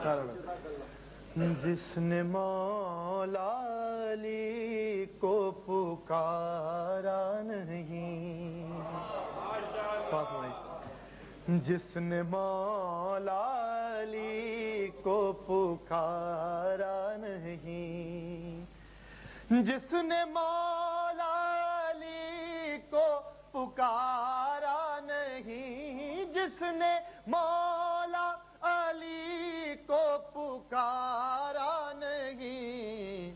جس نے مولا علی کو پکارا نہیں، جس نے مولا علی کو پکارا نہیں، جس نے مولا علی کو پکارا نہیں، جس نے مولا علی کو پکارا نہیں،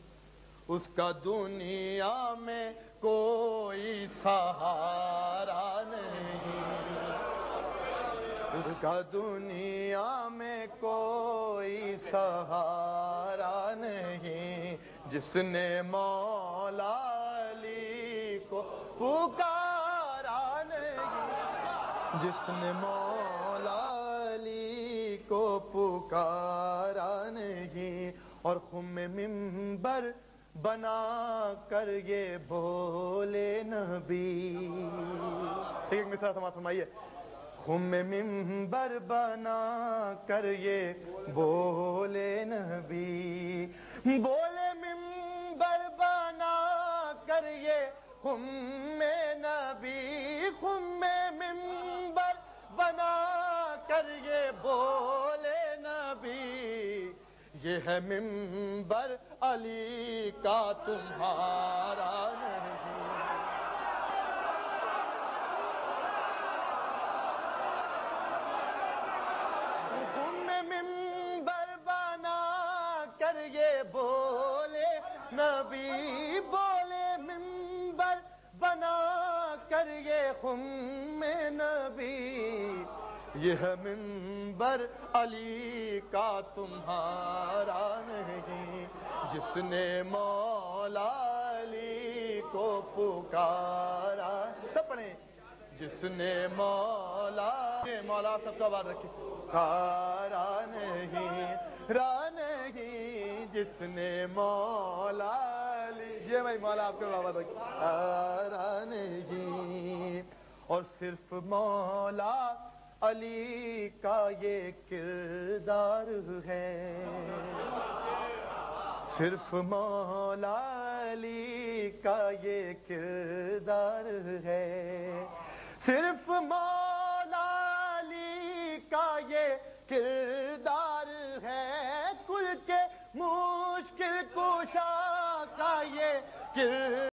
اس کا دنیا میں کوئی سہارا نہیں، اس کا دنیا میں کوئی سہارا نہیں، جس نے مولا علی کو پکارا نہیں، جس نے مولا علی کو پکارا نہیں، اور خم منبر بنا کر یہ بولے نبی، ایک مثال سماعت فرمائیے، خم منبر بنا کر یہ بولے نبی، بولے منبر بنا کر یہ خم نبی، خم منبر بنا کر یہ بولے نبی، یہ ہے منبر علی کا تمہارا نہیں، منبر بنا کر یہ بولے نبی، بولے منبر بنا کر یہ خم نبی، یہ ہے منبر علی کا تمہارا نہیں، جس نے مولا علی کو پکارا، سب پڑھیں، جس نے مولا سب کو آواز رکھی، پکارا نہیں، جس نے مولا علی، یہ بھائی مولا آپ کو آواز رکھی، پکارا نہیں، اور صرف مولا علی کا یہ کردار ہے، صرف مولا علی کا یہ کردار ہے، صرف مولا علی کا یہ کردار ہے، کل کے مشکل کشا کا یہ کردار